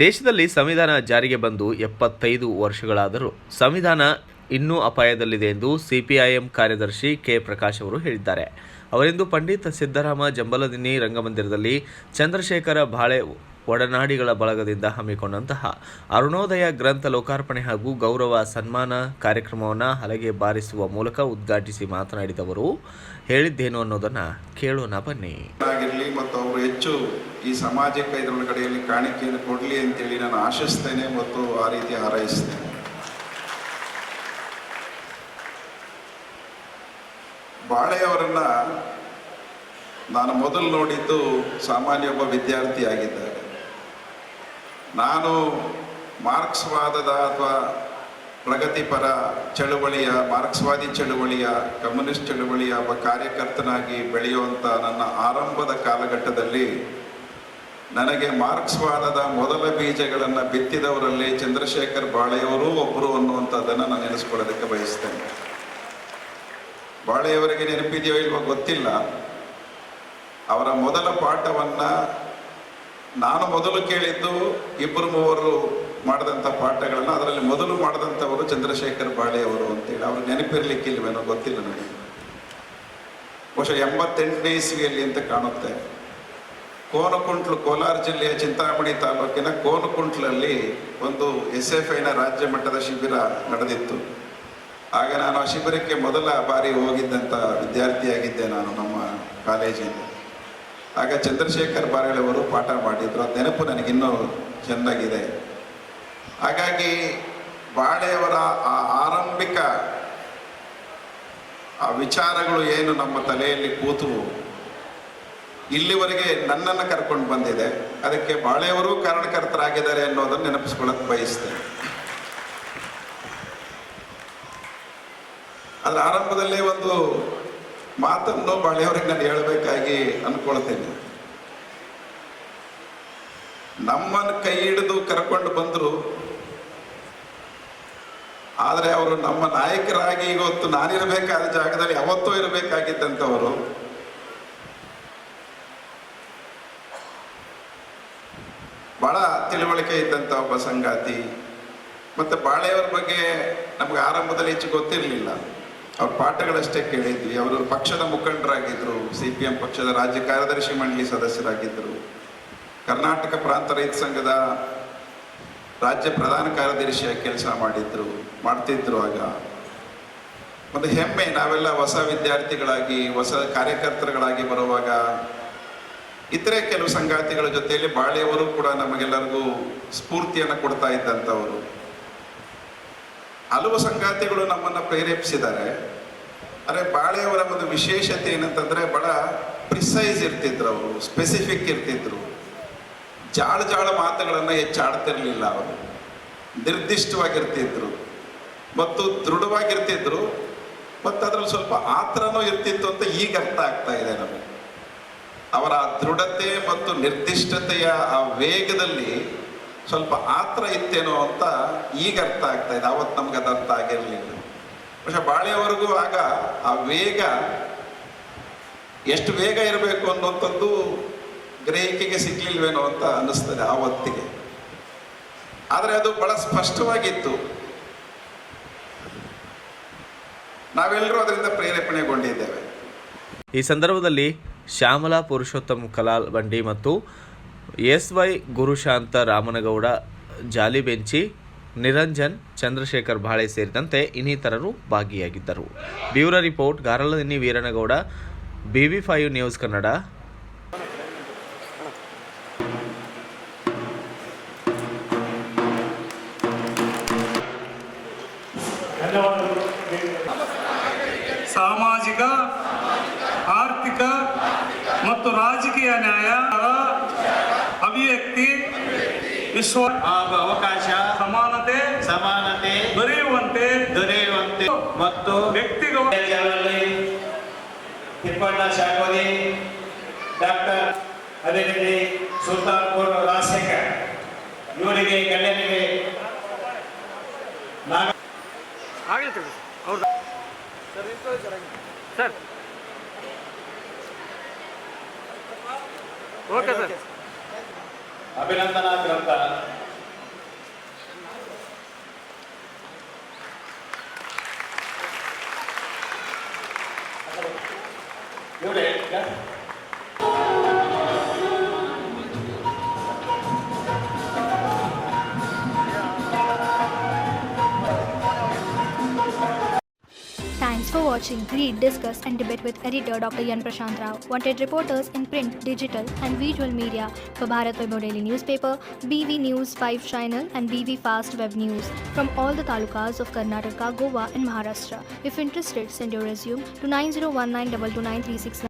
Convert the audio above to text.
ದೇಶದಲ್ಲಿ ಸಂವಿಧಾನ ಜಾರಿಗೆ ಬಂದು 75 ವರ್ಷಗಳಾದರೂ ಸಂವಿಧಾನ ಇನ್ನೂ ಅಪಾಯದಲ್ಲಿದೆ ಎಂದು ಸಿಪಿಐಎಂ ಕಾರ್ಯದರ್ಶಿ ಕೆ ಪ್ರಕಾಶ್ ಅವರು ಹೇಳಿದ್ದಾರೆ. ಅವರಿಂದು ಪಂಡಿತ್ ಸಿದ್ದರಾಮ ಜಂಬಲದಿನ್ನಿ ರಂಗಮಂದಿರದಲ್ಲಿ ಚಂದ್ರಶೇಖರ ಬಾಳೆ ಒಡನಾಡಿಗಳ ಬಳಗದಿಂದ ಹಮ್ಮಿಕೊಂಡಂತಹ ಅರುಣೋದಯ ಗ್ರಂಥ ಲೋಕಾರ್ಪಣೆ ಹಾಗೂ ಗೌರವ ಸನ್ಮಾನ ಕಾರ್ಯಕ್ರಮವನ್ನು ಹಲಗೆ ಬಾರಿಸುವ ಮೂಲಕ ಉದ್ಘಾಟಿಸಿ ಮಾತನಾಡಿದವರು ಹೇಳಿದ್ದೇನು ಅನ್ನೋದನ್ನು ಕೇಳೋಣ ಬನ್ನಿ. ಮತ್ತು ಅವರು ಹೆಚ್ಚು ಈ ಸಾಮಾಜಿಕ ಇದರೊಳಗಡೆಯಲ್ಲಿ ಕಾಣಿಕೆಯನ್ನು ಕೊಡಲಿ ಅಂತೇಳಿ ನಾನು ಆಶಿಸ್ತೇನೆ ಮತ್ತು ಆ ರೀತಿ ಹಾರೈಸ್ತೇನೆ. ಬಾಳೆಯವರನ್ನ ನಾನು ಮೊದಲು ನೋಡಿದ್ದು ಸಾಮಾನ್ಯ ಒಬ್ಬ ವಿದ್ಯಾರ್ಥಿ ಆಗಿದ್ದಾಗ. ನಾನು ಮಾರ್ಕ್ಸ್ವಾದದ ಅಥವಾ ಪ್ರಗತಿಪರ ಚಳುವಳಿಯ, ಮಾರ್ಕ್ಸ್ವಾದಿ ಚಳುವಳಿಯ, ಕಮ್ಯುನಿಸ್ಟ್ ಚಳುವಳಿಯ ಒಬ್ಬ ಕಾರ್ಯಕರ್ತನಾಗಿ ಬೆಳೆಯುವಂಥ ನನ್ನ ಆರಂಭದ ಕಾಲಘಟ್ಟದಲ್ಲಿ ನನಗೆ ಮಾರ್ಕ್ಸ್ವಾದದ ಮೊದಲ ಬೀಜಗಳನ್ನು ಬಿತ್ತಿದವರಲ್ಲಿ ಚಂದ್ರಶೇಖರ್ ಬಾಳೆಯವರು ಒಬ್ಬರು ಅನ್ನುವಂಥದ್ದನ್ನು ನಾನು ನೆನೆಸ್ಕೊಳ್ಳೋದಕ್ಕೆ ಬಯಸ್ತೇನೆ. ಬಾಳೆಯವರಿಗೆ ನೆನಪಿದೆಯೋ ಇಲ್ವೋ ಗೊತ್ತಿಲ್ಲ. ಅವರ ಮೊದಲ ಪಾಠವನ್ನು ನಾನು ಮೊದಲು ಕೇಳಿದ್ದು 2-3 ಮಾಡಿದಂಥ ಪಾಠಗಳನ್ನು, ಅದರಲ್ಲಿ ಮೊದಲು ಮಾಡಿದಂಥವರು ಚಂದ್ರಶೇಖರ್ ಬಾಳೆಯವರು ಅಂತೇಳಿ. ಅವರು ನೆನಪಿರ್ಲಿಕ್ಕಿಲ್ವೇನೋ ಗೊತ್ತಿಲ್ಲ ನನಗೆ. ಬಹುಶಃ 88ನೇ ಇಸ್ವಿಯಲ್ಲಿ ಅಂತ ಕಾಣುತ್ತೆ. ಕೋನಕುಂಟ್ಲು, ಕೋಲಾರ ಜಿಲ್ಲೆಯ ಚಿಂತಾಮಣಿ ತಾಲೂಕಿನ ಕೋನಕುಂಟ್ಲಲ್ಲಿ ಒಂದು SFIನ ರಾಜ್ಯ ಮಟ್ಟದ ಶಿಬಿರ ನಡೆದಿತ್ತು. ಆಗ ನಾನು ಆ ಶಿಬಿರಕ್ಕೆ ಮೊದಲ ಬಾರಿ ಹೋಗಿದ್ದಂಥ ವಿದ್ಯಾರ್ಥಿಯಾಗಿದ್ದೆ ನಾನು ನಮ್ಮ ಕಾಲೇಜಿಂದ. ಆಗ ಚಂದ್ರಶೇಖರ್ ಬಾಳೆಯವರು ಪಾಠ ಮಾಡಿದ್ರು. ಅದು ನೆನಪು ನನಗಿನ್ನೂ ಚೆನ್ನಾಗಿದೆ. ಹಾಗಾಗಿ ಬಾಳೆಯವರ ಆ ಆರಂಭಿಕ ಆ ವಿಚಾರಗಳು ಏನು ನಮ್ಮ ತಲೆಯಲ್ಲಿ ಕೂತು ಇಲ್ಲಿವರೆಗೆ ನನ್ನನ್ನು ಕರ್ಕೊಂಡು ಬಂದಿದೆ. ಅದಕ್ಕೆ ಬಾಳೆಯವರು ಕಾರಣಕರ್ತರಾಗಿದ್ದಾರೆ ಅನ್ನೋದನ್ನು ನೆನಪಿಸ್ಕೊಳ್ಳೋಕೆ ಬಯಸ್ತೇನೆ. ಅದರ ಆರಂಭದಲ್ಲೇ ಒಂದು ಮಾತನ್ನು ಬಾಳೆಯವರಿಗೆ ನಾನು ಹೇಳಬೇಕಾಗಿ ಅಂದ್ಕೊಳ್ತೇನೆ. ನಮ್ಮನ್ನು ಕೈ ಹಿಡಿದು ಕರ್ಕೊಂಡು ಬಂದರು, ಆದರೆ ಅವರು ನಮ್ಮ ನಾಯಕರಾಗಿ ಇವತ್ತು ನಾನಿರಬೇಕಾದ ಜಾಗದಲ್ಲಿ ಯಾವತ್ತೂ ಇರಬೇಕಾಗಿದ್ದಂಥವರು. ಬಹಳ ತಿಳುವಳಿಕೆ ಇದ್ದಂಥ ಒಬ್ಬ ಸಂಗಾತಿ. ಮತ್ತು ಬಾಳೆಯವರ ಬಗ್ಗೆ ನಮಗೆ ಆರಂಭದಲ್ಲಿ ಹೆಚ್ಚು ಗೊತ್ತಿರಲಿಲ್ಲ. ಅವ್ರ ಪಾಠಗಳಷ್ಟೇ ಕೇಳಿದ್ವಿ. ಅವರು ಪಕ್ಷದ ಮುಖಂಡರಾಗಿದ್ದರು, CPM ಪಕ್ಷದ ರಾಜ್ಯ ಕಾರ್ಯದರ್ಶಿ ಮಂಡಳಿ ಸದಸ್ಯರಾಗಿದ್ದರು, ಕರ್ನಾಟಕ ಪ್ರಾಂತ ರೈತ ಸಂಘದ ರಾಜ್ಯ ಪ್ರಧಾನ ಕಾರ್ಯದರ್ಶಿಯಾಗಿ ಕೆಲಸ ಮಾಡ್ತಿದ್ರು. ಆಗ ಒಂದು ಹೆಮ್ಮೆ, ನಾವೆಲ್ಲ ಹೊಸ ವಿದ್ಯಾರ್ಥಿಗಳಾಗಿ, ಹೊಸ ಕಾರ್ಯಕರ್ತರುಗಳಾಗಿ ಬರುವಾಗ ಇತರೆ ಕೆಲವು ಸಂಗಾತಿಗಳ ಜೊತೆಯಲ್ಲಿ ಬಾಳೆಯವರು ಕೂಡ ನಮಗೆಲ್ಲರಿಗೂ ಸ್ಫೂರ್ತಿಯನ್ನು ಕೊಡ್ತಾ ಇದ್ದಂಥವರು. ಹಲವು ಸಂಗಾತಿಗಳು ನಮ್ಮನ್ನು ಪ್ರೇರೇಪಿಸಿದ್ದಾರೆ. ಆದರೆ ಬಾಳೆಯವರ ಒಂದು ವಿಶೇಷತೆ ಏನಂತಂದರೆ ಬಹಳ ಪ್ರಿಸೈಸ್ ಇರ್ತಿದ್ರು, ಅವರು ಸ್ಪೆಸಿಫಿಕ್ ಇರ್ತಿದ್ರು. ಜಾಳ ಮಾತುಗಳನ್ನು ಹೆಚ್ಚಾಡ್ತಿರ್ಲಿಲ್ಲ. ಅವರು ನಿರ್ದಿಷ್ಟವಾಗಿರ್ತಿದ್ರು ಮತ್ತು ದೃಢವಾಗಿರ್ತಿದ್ರು. ಮತ್ತು ಅದರಲ್ಲಿ ಸ್ವಲ್ಪ ಆತ್ರನೂ ಇರ್ತಿತ್ತು ಅಂತ ಈಗ ಅರ್ಥ ಆಗ್ತಾ ಇದೆ ನಮಗೆ. ಅವರ ದೃಢತೆ ಮತ್ತು ನಿರ್ದಿಷ್ಟತೆಯ ಆ ವೇಗದಲ್ಲಿ ಸ್ವಲ್ಪ ಆತ್ರ ಇತ್ತೇನೋ ಅಂತ ಈಗ ಅರ್ಥ ಆಗ್ತಾ ಇದೆ. ಆವತ್ತು ನಮ್ಗೆ ಅದು ಅರ್ಥ ಆಗಿರಲಿಲ್ಲ. പക്ഷെ ಬಾಳೆಯವರೆಗೂ ಆಗ ಆ ವೇಗ, ಎಷ್ಟು ವೇಗ ಇರಬೇಕು ಅನ್ನುವಂಥದ್ದು ಗ್ರಹಿಕೆಗೆ ಸಿಗ್ಲಿಲ್ವೇನೋ ಅಂತ ಅನ್ನಿಸ್ತದೆ ಆವತ್ತಿಗೆ. ಆದರೆ ಅದು ಬಹಳ ಸ್ಪಷ್ಟವಾಗಿತ್ತು. ನಾವೆಲ್ಲರೂ ಅದರಿಂದ ಪ್ರೇರೇಪಣೆಗೊಂಡಿದ್ದೇವೆ. ಈ ಸಂದರ್ಭದಲ್ಲಿ ಶ್ಯಾಮಲಾ ಪುರುಷೋತ್ತಮ್ ಕಲಾಲ್ ಬಂಡಿ ಮತ್ತು SY ಗುರುಶಾಂತ ರಾಮನಗೌಡ ಜಾಲಿಬೆಂಚಿ, ನಿರಂಜನ್, ಚಂದ್ರಶೇಖರ್ ಬಾಳೆ ಸೇರಿದಂತೆ ಇನ್ನಿತರರು ಭಾಗಿಯಾಗಿದ್ದರು. Bureau report, Garaladinni Veeranagouda, BV5 news Kannada. ಸಾಮಾಜಿಕ, ಆರ್ಥಿಕ ಮತ್ತು ರಾಜಕೀಯ ನ್ಯಾಯ, ಅಭಿವ್ಯಕ್ತಿ, ಹಾಗೂ ಅವಕಾಶ, ಸಮಾನತೆ ದೊರೆಯುವಂತೆ ಮತ್ತು ವ್ಯಕ್ತಿಗಳ ತಿಪ್ಪಣ್ಣ ಶಾಗೋಲಿ, ಡಾಕ್ಟರ್ ಅದೇ ರೀತಿ ಸುಲ್ತಾನ್ಪುರ್ ರಾಜಶೇಖರ್, ಇವರಿಗೆ ಗಣ್ಯರಿಗೆ ಸರ್ ಓಕೆ ಸರ್. ಅಭಿನಂದನಾ ಗ್ರಂಥ ಇವರೇ Thanks for watching. Read, discuss and debate with editor Dr. Yan Prashant Rao. Wanted reporters in print, digital and visual media for Bharat Vaibhav Daily Newspaper, BV News 5 Channel and BV Fast Web News from all the talukas of Karnataka, Goa and Maharashtra. If interested, send your resume to 9019229369.